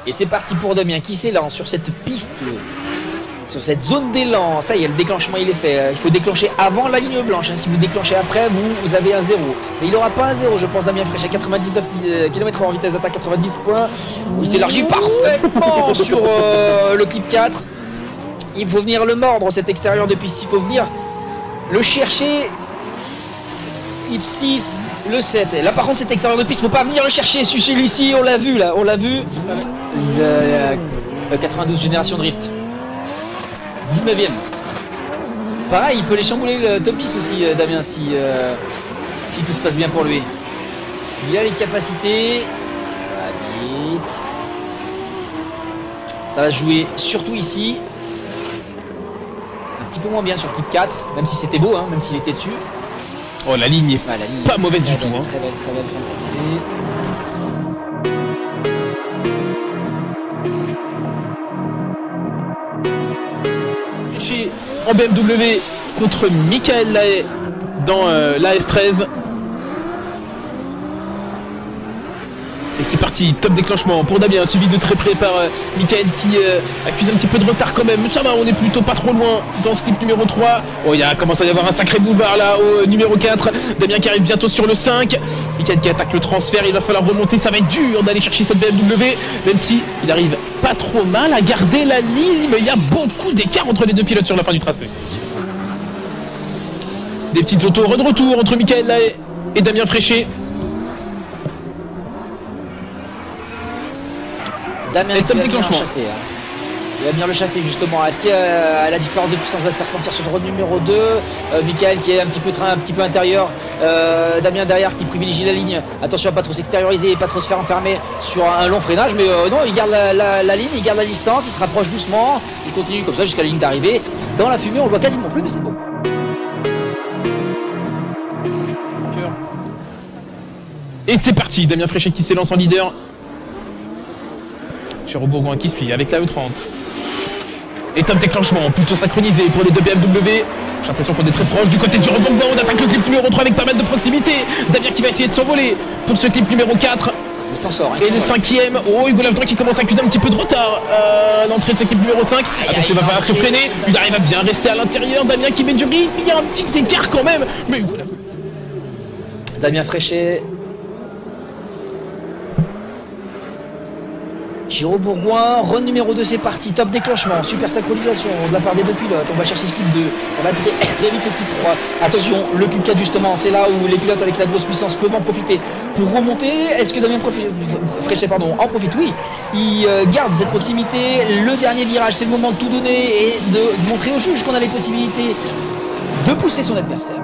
Et c'est parti pour Damien qui s'élance sur cette piste, sur cette zone d'élan. Ça y est, le déclenchement il est fait. Il faut déclencher avant la ligne blanche. Si vous déclenchez après, vous avez un 0. Mais il n'aura pas un 0, je pense, Damien Fréchet. 99 km/h en vitesse d'attaque, 90 points. Il s'élargit parfaitement sur le clip 4. Il faut venir le mordre, cet extérieur de piste. Il faut venir le chercher. Clip 6, le 7. Là par contre cet extérieur de piste, faut pas venir le chercher. Celui-ci, on l'a vu là, on l'a vu. Le 92 génération drift. 19ème. Pareil, il peut les chambouler le top 10 aussi, Damien, si tout se passe bien pour lui. Il a les capacités. Ça va vite. Ça va se jouer surtout ici. Un petit peu moins bien sur clip 4, même si c'était beau, hein, même s'il était dessus. Oh, la ligne est pas mauvaise du tout. Très belle, fin taxée. En BMW contre Michael Lahaye dans la S13. Et c'est parti, top déclenchement pour Damien, suivi de très près par Michael qui accuse un petit peu de retard quand même. Mais ça va, on est plutôt pas trop loin dans ce clip numéro 3. Oh, il commence à y avoir un sacré boulevard là au numéro 4. Damien qui arrive bientôt sur le 5. Michael qui attaque le transfert, il va falloir remonter. Ça va être dur d'aller chercher cette BMW, même si il arrive pas trop mal à garder la ligne. Mais il y a beaucoup d'écart entre les deux pilotes sur la fin du tracé. Des petites autos de retour entre Michael Lahaye et Damien Fréchet. Damien qui va venir le chasser. Il va venir le chasser justement. Est-ce que la différence de puissance va se faire sentir sur le drone numéro 2? Michael qui est un petit peu intérieur. Damien derrière qui privilégie la ligne. Attention à pas trop s'extérioriser et pas trop se faire enfermer sur un long freinage. Mais non, il garde la ligne, il garde la distance, il se rapproche doucement. Il continue comme ça jusqu'à la ligne d'arrivée. Dans la fumée, on le voit quasiment plus, mais c'est beau. Et c'est parti, Damien Fréchet qui s'élance en leader. Bourgoin qui suit avec la E30. Et top déclenchement plutôt synchronisé pour les deux BMW. J'ai l'impression qu'on est très proche du côté du rebond. On attaque le clip numéro 3 avec pas mal de proximité. Damien qui va essayer de s'envoler pour ce clip numéro 4. Il s'en sort. Et le 5ème. Oh, Hugo Lavdran qui commence à accuser un petit peu de retard à l'entrée de ce clip numéro 5. Attention, il va falloir se freiner. Il arrive à bien rester à l'intérieur. Damien qui met du rythme. Il y a un petit écart quand même. Mais Hugo Lavdran. Damien Fréchet. Giro Bourgoin, run numéro 2, c'est parti, top déclenchement, super synchronisation de la part des deux pilotes. On va chercher ce clip 2, on va très vite le clip 3. Attention, le clip 4 justement, c'est là où les pilotes avec la grosse puissance peuvent en profiter pour remonter. Est-ce que Damien Fréchet en profite? Oui, il garde cette proximité. Le dernier virage, c'est le moment de tout donner et de montrer au juge qu'on a les possibilités de pousser son adversaire.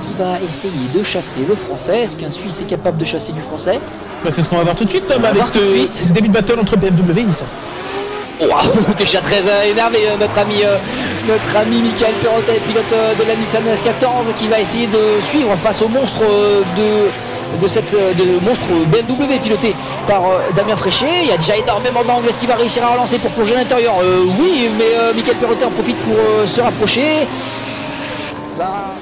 Qui va essayer de chasser le français. Est-ce qu'un Suisse est capable de chasser du français? C'est ce qu'on va voir tout de suite, Tom, avec ce début de battle entre BMW et Nissan. Wow, déjà très énervé notre ami Michael Perrotet, pilote de la Nissan S14, qui va essayer de suivre face au monstre de monstre BMW piloté par Damien Fréchet. Il y a déjà énormément d'angles. Est-ce qu'il va réussir à relancer pour plonger à l'intérieur? Oui, mais Michael Perrotet en profite pour se rapprocher. Ça...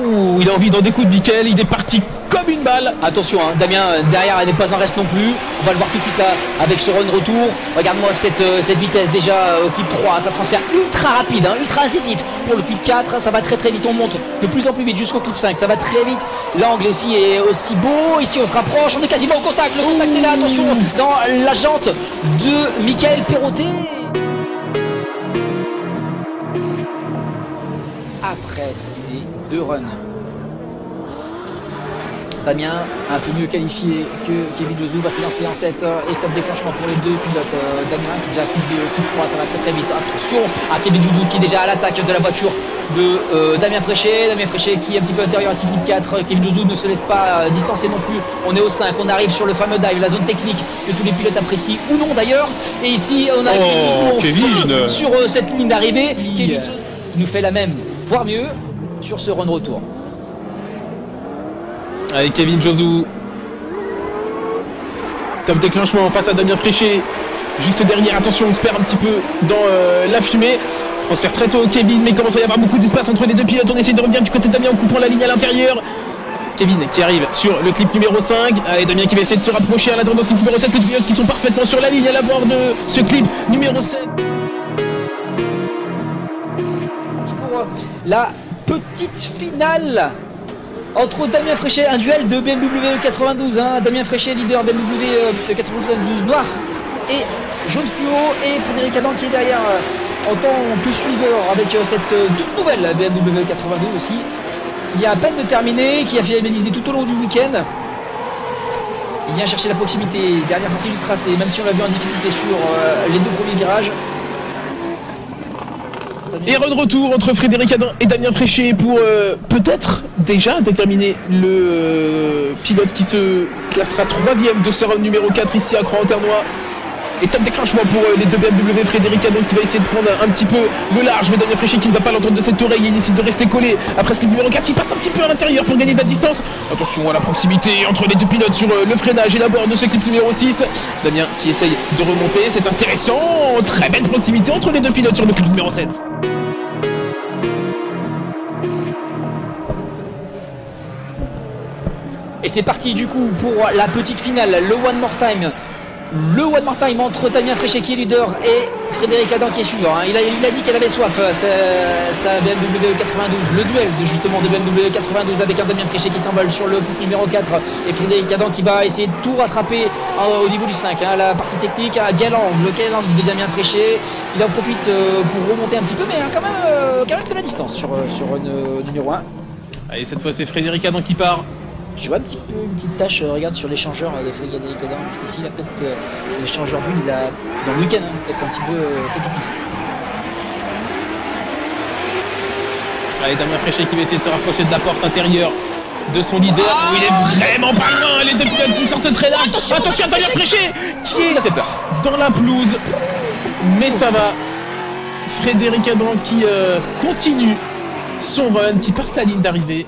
Ouh, il a envie d'en découdre Michael, il est parti comme une balle. Attention, hein, Damien derrière n'est pas en reste non plus. On va le voir tout de suite là avec ce run retour. Regarde-moi cette vitesse déjà au clip 3. Ça transfère ultra rapide, hein, ultra incisif. Pour le clip 4, ça va très vite. On monte de plus en plus vite jusqu'au clip 5. Ça va très vite. L'angle aussi est aussi beau. Ici on se rapproche, on est quasiment au contact. Le contact est là, attention dans la jante de Michael Perrotet. Après ces deux runs, Damien, un peu mieux qualifié que Kevin Josou, va s'élancer en tête et top déclenchement pour les deux pilotes. Damien qui déjà clip 3, ça va très vite. Attention à Kevin Josou qui est déjà à l'attaque de la voiture de Damien Fréchet. Damien Fréchet qui est un petit peu intérieur à 6 clip 4. Kevin Josou ne se laisse pas distancer non plus. On est au 5, on arrive sur le fameux dive, la zone technique que tous les pilotes apprécient ou non d'ailleurs. Et ici on arrive sur cette ligne d'arrivée. Kevin Josou nous fait la même, voire mieux, sur ce run retour. Avec Kevin Josou. Top déclenchement face à Damien Fréchet. Juste derrière, attention, on se perd un petit peu dans la fumée. Transfert très tôt, Kevin, mais il commence à y avoir beaucoup d'espace entre les deux pilotes. On essaie de revenir du côté de Damien en coupant la ligne à l'intérieur. Kevin qui arrive sur le clip numéro 5. Allez, Damien qui va essayer de se rapprocher à l'intérieur de ce clip numéro 7. Les pilotes qui sont parfaitement sur la ligne à la bord de ce clip numéro 7. Pour la petite finale entre Damien Fréchet, un duel de BMW 92, hein. Damien Fréchet, leader BMW 92 noir et jaune fluo, et Frédéric Adam qui est derrière en tant que suiveur avec cette toute nouvelle BMW 92 aussi, qui a à peine de terminer, qui a finalisé tout au long du week-end. Il vient chercher la proximité, dernière partie du tracé, même si on l'a vu en difficulté sur les deux premiers virages. Et de retour entre Frédéric Adam et Damien Fréchet pour peut-être déjà déterminer le pilote qui se classera 3ème de ce round numéro 4 ici à Croix-en-Ternois. Et top déclenchement pour les deux BMW. Frédéric Adam qui va essayer de prendre un petit peu le large, mais Damien Fréchet qui ne va pas l'entendre de cette oreille. Il décide de rester collé après ce numéro 4. Il passe un petit peu à l'intérieur pour gagner de la distance. Attention à la proximité entre les deux pilotes sur le freinage et la bord de ce clip numéro 6. Damien qui essaye de remonter, c'est intéressant. Très belle proximité entre les deux pilotes sur le clip numéro 7. Et c'est parti du coup pour la petite finale, le One More Time. Le One More Time entre Damien Fréchet qui est leader et Frédéric Adam qui est suivant, hein. Il a dit qu'elle avait soif, sa BMW 92. Le duel justement de BMW 92 avec un Damien Fréchet qui s'envole sur le numéro 4 et Frédéric Adam qui va essayer de tout rattraper au niveau du 5, hein. La partie technique, galant, le galant de Damien Fréchet. Il en profite pour remonter un petit peu, mais quand même de la distance sur une numéro 1. Allez, cette fois c'est Frédéric Adam qui part. Je vois un petit peu une petite tache, regarde sur l'échangeur de Frédéric Adam, ici il a peut-être l'échangeur d'huile, il a dans le week-end, hein, peut-être un petit peu fait pipi. Allez, Damien Fréchet qui va essayer de se rapprocher de la porte intérieure de son leader. Oh, il est vraiment pas loin, les deux pilotes qui sortent très large. Attention à Damien Fréchet qui est ça fait peur dans la pelouse, mais ça va. Frédéric Adam qui continue son run, qui passe la ligne d'arrivée.